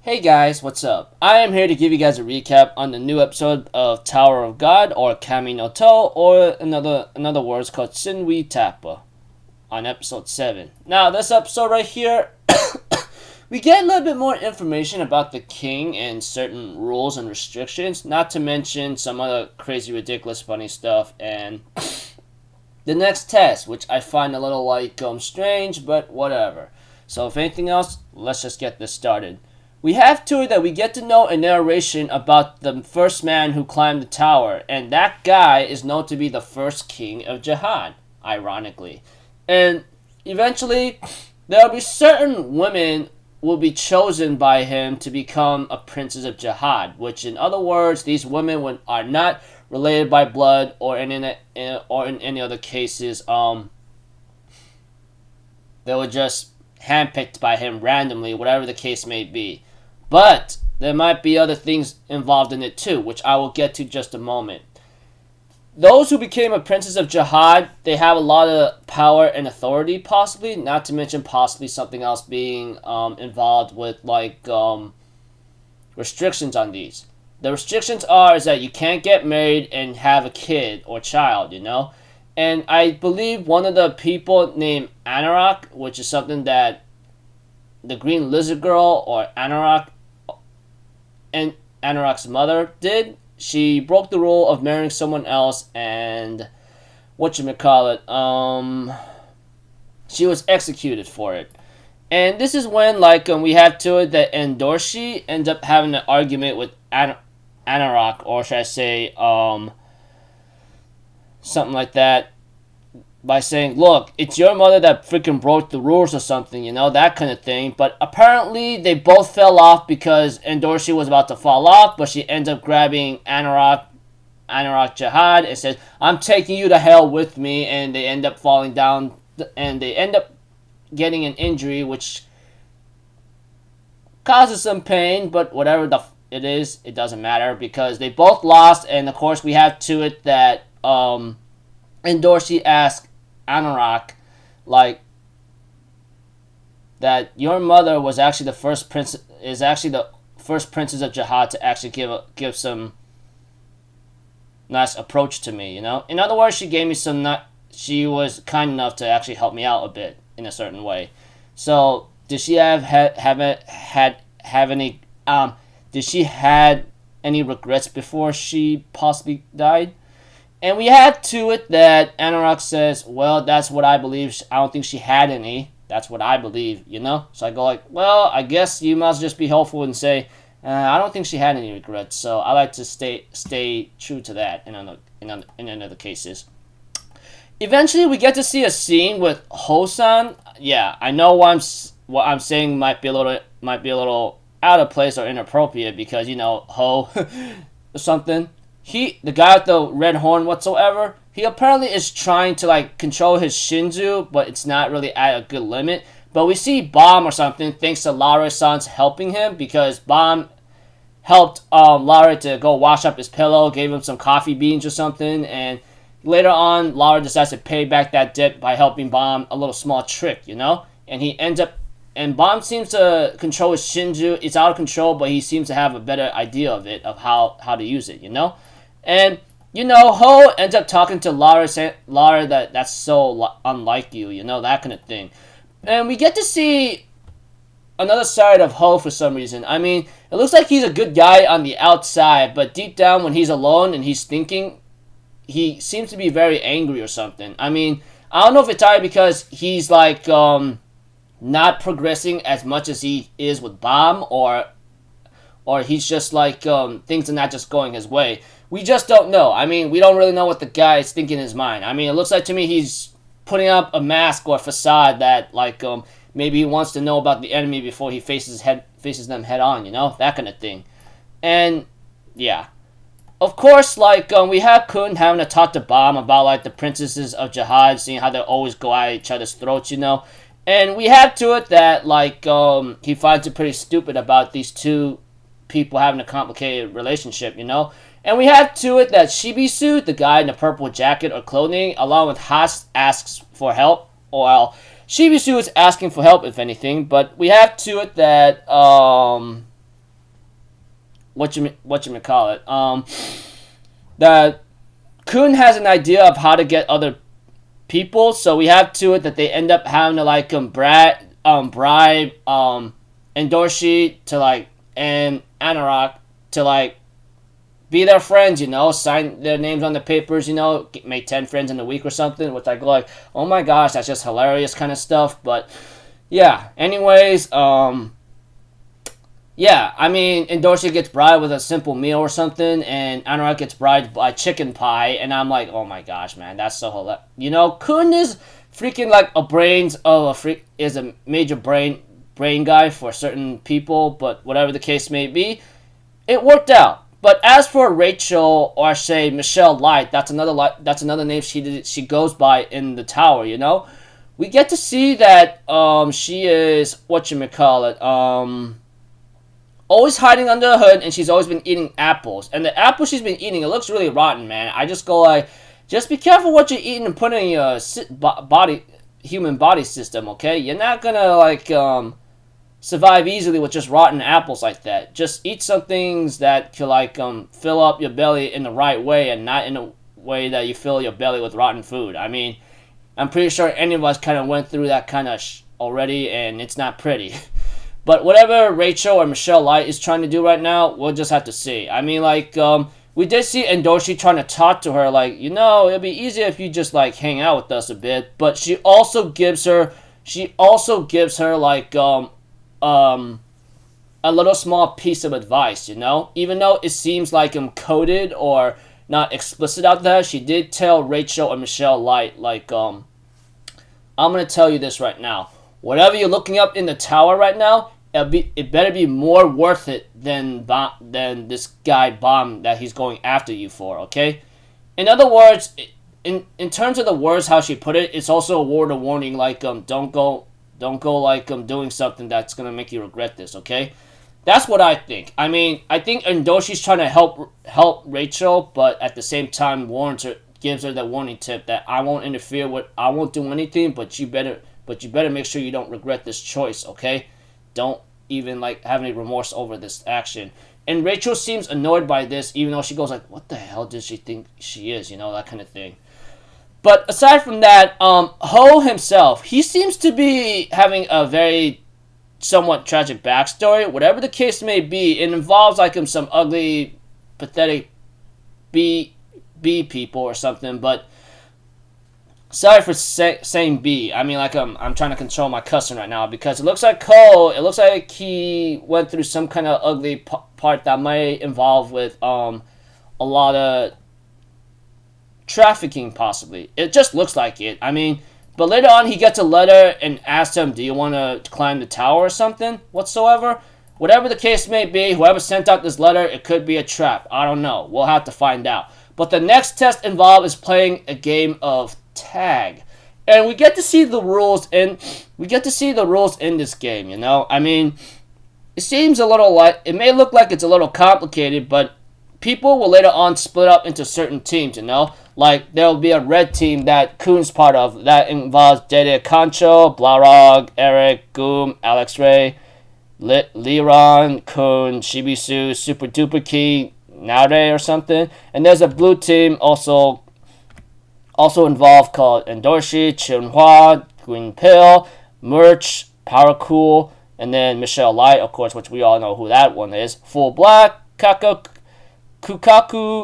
Hey guys, what's up? I am here to give you guys a recap on the new episode of Tower of God or Kami no To or another words called Sinwi Tappa on episode 7. Now this episode right here we get a little bit more information about the king and certain rules and restrictions, not to mention some other crazy ridiculous funny stuff and the next test, which I find a little strange, but whatever. So if anything else, let's just get this started. We have to it that we get to know a narration about the first man who climbed the tower, and that guy is known to be the first king of Zahard, ironically. And eventually, there will be certain women will be chosen by him to become a princess of Zahard, which in other words, these women are not related by blood or in any other cases, they were just handpicked by him randomly, whatever the case may be. But there might be other things involved in it too, which I will get to just a moment. Those who became a princess of Zahard, they have a lot of power and authority, possibly, not to mention possibly something else being involved with restrictions on these. The restrictions is that you can't get married and have a kid or child, you know? And I believe one of the people named Anorak, which is something that the green lizard girl or Anorak and Anorak's mother did. She broke the rule of marrying someone else and she was executed for it. And this is when we have to it that Endorshi ends up having an argument with Anorak, or should I say something like that, by saying, look, it's your mother that freaking broke the rules or something, you know, that kind of thing. But apparently they both fell off because Endorshi was about to fall off, but she ends up grabbing Anorak Zahard, and says, I'm taking you to hell with me, and they end up falling down, and they end up getting an injury, which causes some pain, but whatever it is, it doesn't matter, because they both lost, and of course we have to it that, Endorshi asked Anorak, that your mother was actually the first princess of Zahard to actually give some nice approach to me, you know? In other words, she gave me she was kind enough to actually help me out a bit in a certain way. So, did she have any did she had any regrets before she possibly died? And we had to it that Anorak says, well, that's what I believe. I don't think she had any. That's what I believe, you know? So I go well, I guess you must just be helpful and say, I don't think she had any regrets. So I like to stay true to that in other cases. Eventually, we get to see a scene with Hosan. Yeah, I know what I'm saying might be a little out of place or inappropriate because, you know, Ho or something. The guy with the red horn whatsoever, he apparently is trying to control his Shinzu, but it's not really at a good limit. But we see Bomb or something thanks to Lara-san's helping him, because Bomb helped Lara to go wash up his pillow, gave him some coffee beans or something, and later on Lara decides to pay back that debt by helping Bomb a little small trick, you know? And Bomb seems to control his Shinju. It's out of control, but he seems to have a better idea of it, of how to use it, you know? And, you know, Ho ends up talking to Lara, saying, Lara, that's so unlike you, you know, that kind of thing. And we get to see another side of Ho for some reason. I mean, it looks like he's a good guy on the outside, but deep down when he's alone and he's thinking, he seems to be very angry or something. I mean, I don't know if it's either because he's, not progressing as much as he is with Bomb, or he's just things are not just going his way. We just don't know. I mean, we don't really know what the guy is thinking in his mind. I mean, it looks like to me he's putting up a mask or a facade that maybe he wants to know about the enemy before he faces them head on, you know, that kind of thing. And yeah, of course, we have Kun having to talk to Bomb about the princesses of Zahard, seeing how they always go at each other's throats, you know. And we have to it that he finds it pretty stupid about these two people having a complicated relationship, you know. And we have to it that Shibisu, the guy in the purple jacket or clothing, along with Haas, asks for help. Well, Shibisu is asking for help, if anything, but we have to it that what you call it. That Kun has an idea of how to get other people, so we have to it that they end up having to like bribe Endorshi to like and Anorak to like be their friends, sign their names on the papers, make 10 friends in a week or something, which I go like, oh my gosh, that's just hilarious kind of stuff. But yeah, anyways, yeah, I mean, Endorsi gets bribed with a simple meal or something, and Anorak gets bribed by chicken pie, and I'm like, oh my gosh, man, that's so hilarious. Kun is freaking like is a major brain guy for certain people, but whatever the case may be, it worked out. But as for Rachel, or say Michelle Light, that's another name she goes by in the tower. We get to see that she is always hiding under the hood, and she's always been eating apples. And the apple she's been eating, it looks really rotten, man. I just go like, just be careful what you're eating and put in your human body system, okay? You're not gonna like survive easily with just rotten apples like that. Just eat some things that can like fill up your belly in the right way, and not in a way that you fill your belly with rotten food. I mean, I'm pretty sure any of us kind of went through that kind of already, and it's not pretty. But whatever Rachel or Michelle Light is trying to do right now, we'll just have to see. I mean, like, we did see Endorsi trying to talk to her, like, it'd be easier if you just, like, hang out with us a bit. But she also gives her, like, a little small piece of advice, Even though it seems like coded or not explicit out there, she did tell Rachel or Michelle Light, like, I'm going to tell you this right now. Whatever you're looking up in the tower right now, it better be more worth it than this guy Bomb that he's going after you for, okay? In other words, in terms of the words how she put it, it's also a word of warning, like don't go like doing something that's gonna make you regret this, okay? That's what I think. I mean, I think Endoshi's trying to help Rachel, but at the same time gives her the warning tip that I won't do anything, but you better make sure you don't regret this choice, okay? Don't even like have any remorse over this action. And Rachel seems annoyed by this, even though she goes like, what the hell does she think she is? That kind of thing. But aside from that, Ho himself, he seems to be having a very somewhat tragic backstory. Whatever the case may be, it involves like some ugly, pathetic B people or something, but sorry for saying B. I mean, like, I'm trying to control my cussing right now because it looks like he went through some kind of ugly part that might involve with a lot of trafficking, possibly. It just looks like it. I mean, but later on, he gets a letter and asks him, do you want to climb the tower or something whatsoever? Whatever the case may be, whoever sent out this letter, it could be a trap. I don't know. We'll have to find out. But the next test involved is playing a game of tag, and we get to see the rules in this game. I mean, it may look like it's a little complicated, but people will later on split up into certain teams. Like there will be a red team that Kun's part of that involves Dede Concho, Blarog, Eric, Goom, Alex Ray, Liron, Kun, Shibisu, Super Duper Key, Nare or something. And there's a blue team also involved called Endorshi, Chunhua, Green Pill, Merch, Power Cool, and then Michelle Light, of course, which we all know who that one is. Full Black, Kukaku,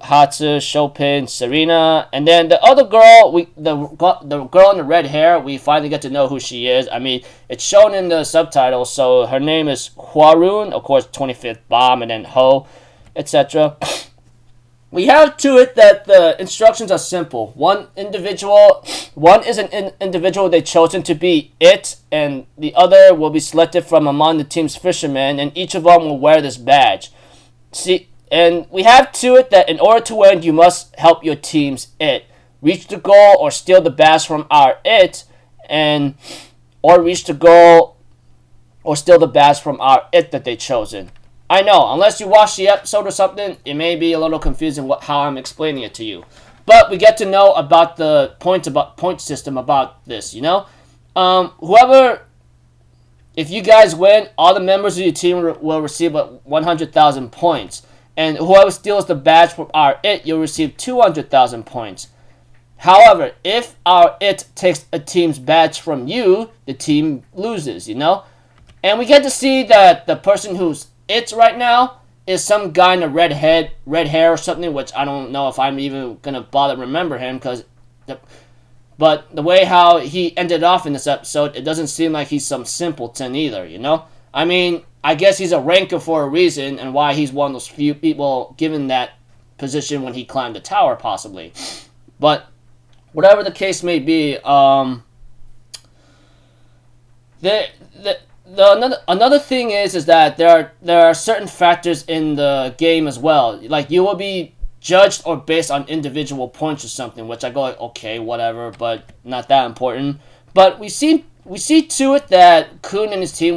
Hatsu, Chopin, Serena, and then the other girl, the girl in the red hair, we finally get to know who she is. I mean, it's shown in the subtitles, so her name is Hwarun, of course, 25th Bomb, and then Ho, etc. We have to it that the instructions are simple. One is an individual they've chosen to be it, and the other will be selected from among the team's fishermen, and each of them will wear this badge. See, and we have to it that in order to win, you must help your team's it. Reach the goal or steal the badge from our it, or reach the goal or steal the badge from our it that they've chosen. I know, unless you watch the episode or something, it may be a little confusing how I'm explaining it to you. But we get to know about the point system about this, if you guys win, all the members of your team will receive 100,000 points. and whoever steals the badge from our It, you'll receive 200,000 points. However, if our It takes a team's badge from you, the team loses, you know? And we get to see that the person who's It right now is some guy in the red hair or something, which I don't know if I'm even gonna bother remember him, but the way how he ended off in this episode, it doesn't seem like he's some simpleton either, you know? I mean, I guess he's a ranker for a reason, and why he's one of those few people given that position when he climbed the tower, possibly. But whatever the case may be, another thing is that there are certain factors in the game as well. Like, you will be judged or based on individual points or something, which I go like, okay, whatever, but not that important. But we see to it that Kun and his team,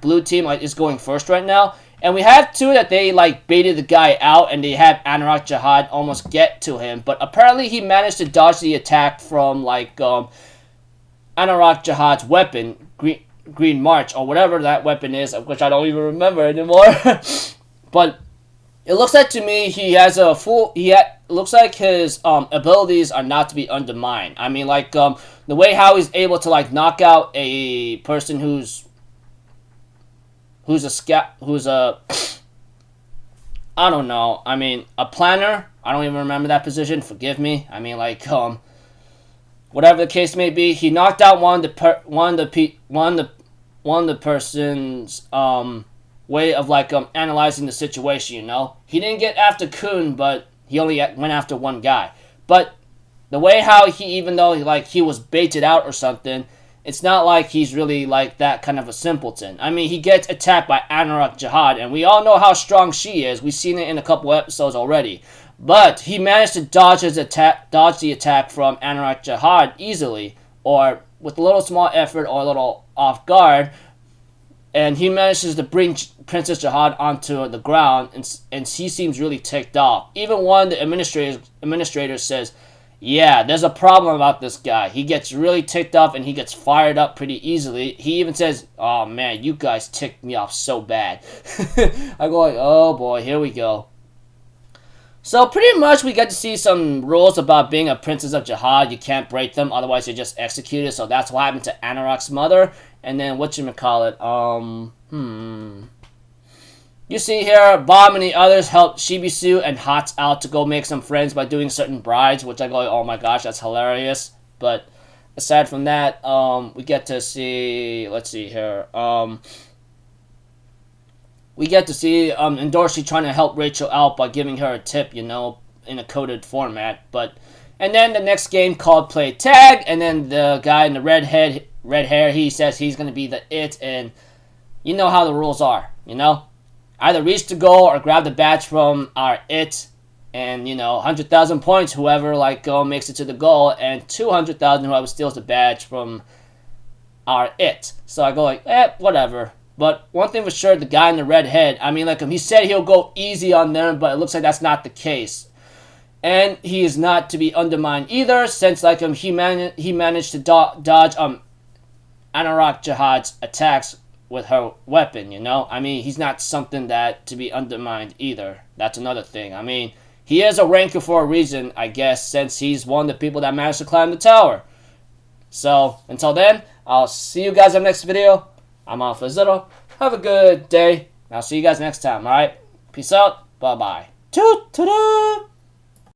blue team, like, is going first right now. And we have to that they like baited the guy out, and they have Anorak Zahard almost get to him, but apparently he managed to dodge the attack from like Anorak Zahard's weapon, Green March, or whatever that weapon is, which I don't even remember anymore. But it looks like to me he has a full. Looks like his abilities are not to be undermined. I mean, like the way how he's able to like knock out a person who's a I don't know. I mean, a planner. I don't even remember that position. Forgive me. I mean, like whatever the case may be, he knocked out one of the person's way of like analyzing the situation. You know, he didn't get after Kun, but he only went after one guy. But the way how even though he was baited out or something, it's not like he's really like that kind of a simpleton. I mean, he gets attacked by Anorak Zahard, and we all know how strong she is. We've seen it in a couple episodes already. But he managed to dodge the attack from Anorak Zahard easily, or with a little small effort, or a little off guard. And he manages to bring Princess Zahard onto the ground, and he seems really ticked off. Even one of the administrators says, yeah, there's a problem about this guy. He gets really ticked off, and he gets fired up pretty easily. He even says, oh man, you guys ticked me off so bad. I go like, oh boy, here we go. So pretty much we get to see some rules about being a Princess of Zahard. You can't break them, otherwise you're just executed. So that's what happened to Anorak's mother. And then whatchamacallit, you see here, Bob and the others help Shibisu and Hots out to go make some friends by doing certain brides, which I go, oh my gosh, that's hilarious. But aside from that, we get to see, let's see here, we get to see Endorsi trying to help Rachel out by giving her a tip, you know, in a coded format. And then the next game called Play Tag, and then the guy in the red hair, he says he's going to be the It, and you know how the rules are, you know? Either reach the goal or grab the badge from our It, and, you know, 100,000 points, whoever, makes it to the goal, and 200,000 whoever steals the badge from our It. So I go like, whatever. But one thing for sure, the guy in the red head, I mean, he said he'll go easy on them, but it looks like that's not the case. And he is not to be undermined either, since, he managed to dodge, Anorak Zahard's attacks with her weapon, you know? I mean, he's not something that to be undermined either. That's another thing. I mean, he is a ranker for a reason, I guess, since he's one of the people that managed to climb the tower. So, until then, I'll see you guys in the next video. I'm Alpha Zero. Have a good day. I'll see you guys next time, alright? Peace out. Bye-bye. Toot-toot-toot!